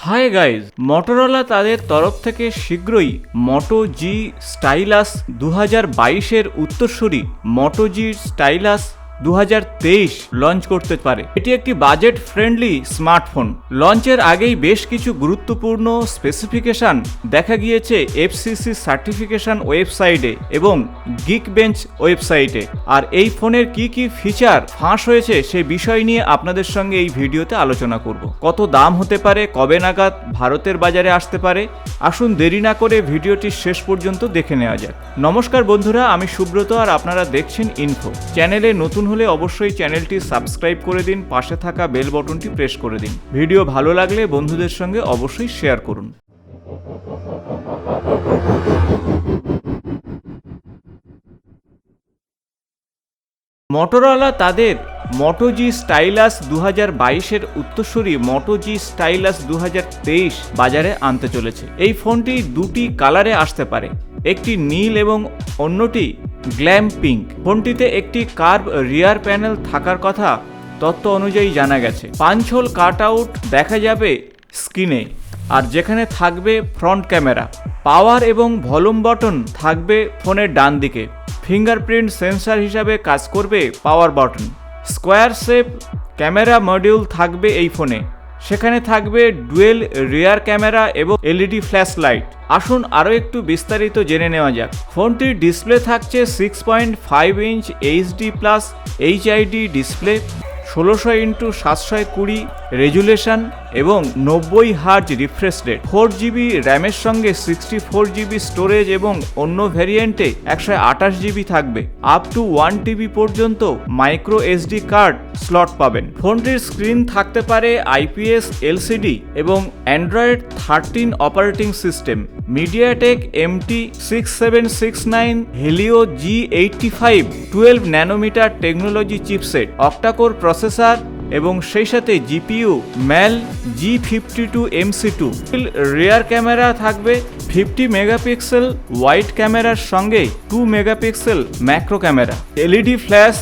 Hi guys, Motorola তাদের তরফ থেকে শীঘ্রই মোটো জি স্টাইলাস 2022-এর উত্তরসূরি মোটো জি স্টাইলাস 2023 লঞ্চ করতে পারে। এটি একটি বাজেট ফ্রেন্ডলি স্মার্টফোন। লঞ্চের আগেই বেশ কিছু গুরুত্বপূর্ণ স্পেসিফিকেশন দেখা গিয়েছে এফসিসি সার্টিফিকেশন ওয়েবসাইটে এবং গিকবেঞ্চ ওয়েবসাইটে। আর এই ফোনের কি কি ফিচার ফাঁস হয়েছে সেই বিষয় নিয়ে আপনাদের সঙ্গে এই ভিডিওতে আলোচনা করব। কত দাম হতে পারে, কবে নাগাদ ভারতের বাজারে আসতে পারে, আসুন দেরি না করে ভিডিওটি শেষ পর্যন্ত দেখে নেওয়া যাক। নমস্কার বন্ধুরা, আমি সুব্রত আর আপনারা দেখছেন ইনফো। চ্যানেলে নতুন হলে অবশ্যই চ্যানেলটি সাবস্ক্রাইব করে দিন, পাশে থাকা বেল বটনটি প্রেস করে দিন। ভিডিও ভালো লাগলে বন্ধুদের সঙ্গে অবশ্যই শেয়ার করুন। মটোরোলা তাদের মোটো জি স্টাইলাস 2022-এর উত্তরসূরি মোটো জি স্টাইলাস 2023 বাজারে আনতে চলেছে। এই ফোনটি দুটি কালারে আসতে পারে, একটি নীল এবং অন্যটি গ্ল্যাম পিঙ্ক। ফোনটিতে একটি কার্ভ রিয়ার প্যানেল থাকার কথা তথ্য অনুযায়ী জানা গেছে। পাঁচহোল কাট আউট দেখা যাবে স্ক্রিনে, আর যেখানে থাকবে ফ্রন্ট ক্যামেরা। পাওয়ার এবং ভলিউম বাটন থাকবে ফোনের ডান দিকে। ফিঙ্গারপ্রিন্ট সেন্সর হিসাবে কাজ করবে power button. Square shape camera module থাকবে এই ফোনে, সেখানে থাকবে ডুয়েল রিয়ার ক্যামেরা এবং এলইডি ফ্ল্যাশ লাইট। আসুন আরও একটু বিস্তারিত জেনে নেওয়া যাক। ফোনটির ডিসপ্লে থাকছে 6.5 inch HD plus HID display, 16x720 resolution এবং 90 হার্জ রিফ্রেশ রেট। 4GB র্যামের সঙ্গে 64GB স্টোরেজ এবং অন্য ভ্যারিয়েন্টে 128GB থাকবে। আপ টু 1TB পর্যন্ত মাইক্রো এসডি কার্ড স্লট পাবেন। ফোনটির স্ক্রিন থাকতে পারে IPS LCD এবং android 13 operating system, MediaTek MT6769 Helio G85 12 nanometre technology chipset, octa core processor এবং সেই সাথে জিপিইউ ম্যাল G52 MC2। রিয়ার ক্যামেরা থাকবে 50 মেগাপিক্সেল ওয়াইড ক্যামেরার সঙ্গে 2 megapixel macro camera, LED flash,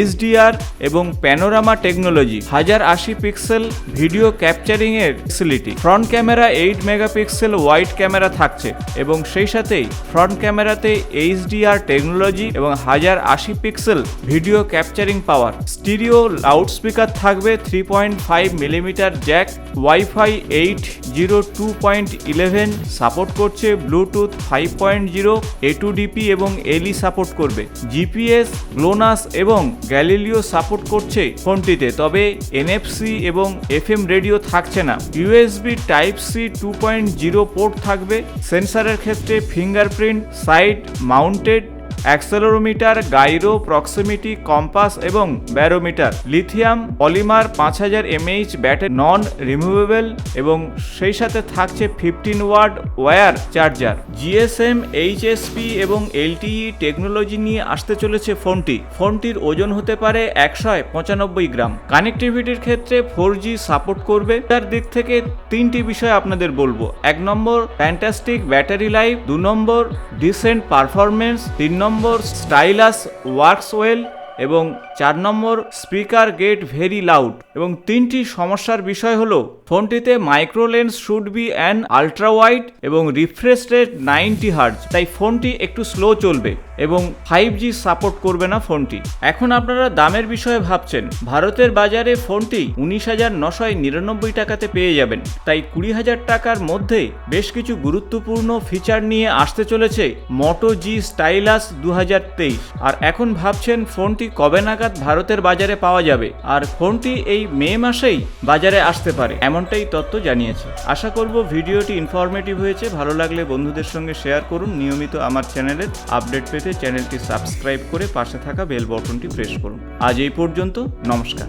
HDR এবং panorama technology, 1080 pixel video capturing এর facility. Front camera 8 megapixel wide camera থাকছে এবং সেই সাথেই ফ্রন্ট ক্যামেরাতে HDR টেকনোলজি এবং 1080 পিক্সেল ভিডিও ক্যাপচারিং পাওয়ার। স্টিরিও লাউডস্পিকার থাকবে 3.5 মিলিমিটার জ্যাক, ওয়াইফাই 802.11 সাপোর্ট করছে, ব্লুটুথ 5.0, A2DP এবং LE সাপোর্ট করবে। জিপিএস, গ্লোনাস এবং গ্যালিলিও সাপোর্ট করছে ফোনটিতে, তবে NFC এবং FM রেডিও থাকছে না। USB Type-C 2.0 পোর্ট থাকবে। সেন্সরের ক্ষেত্রে fingerprint, side mounted accelerometer, gyro, proximity, compass এবং barometer. Lithium polymer 5000 mAh battery, non removable এবং সেই সাথে থাকছে 15 watt wire charger. GSM, HSP এবং LTE টেকনোলজি নিয়ে আসতে চলেছে ফোনটি। ফোনটির ওজন হতে পারে 195 গ্রাম। কানেক্টিভিটির ক্ষেত্রে 4G সাপোর্ট করবে। তার দিক থেকে তিনটি বিষয় আপনাদের বলবো। 1 number fantastic battery life, 2 number decent performance, 3 number stylus works well এবং 4 number speaker get very loud. এবং তিনটি সমস্যার বিষয় হলো ফোনটিতে micro lens should be an ultra wide এবং রিফ্রেশ রেট 90 হার্জ, তাই ফোনটি একটু স্লো চলবে এবং 5G সাপোর্ট করবে না ফোনটি। এখন আপনারা দামের বিষয়ে ভাবছেন। ভারতের বাজারে ফোনটি 19,999 টাকাতে পেয়ে যাবেন, তাই 20,000 টাকার মধ্যে বেশ কিছু গুরুত্বপূর্ণ ফিচার নিয়ে আসতে চলেছে মোটো জি স্টাইলাস 2023। আর এখন ভাবছেন ফোনটি কবে নাগাদ ভারতের বাজারে পাওয়া যাবে, আর ফোনটি এই মে মাসেই বাজারে আসতে পারে, এমনটাই তথ্য জানিয়েছে। আশা করব ভিডিওটি ইনফরমেটিভ হয়েছে। ভালো লাগলে বন্ধুদের সঙ্গে শেয়ার করুন। নিয়মিত আমার চ্যানেলের আপডেট পেতে চ্যানেলটি সাবস্ক্রাইব করে পাশে থাকা বেল বটনটি প্রেস করুন। আজ এই পর্যন্ত, নমস্কার।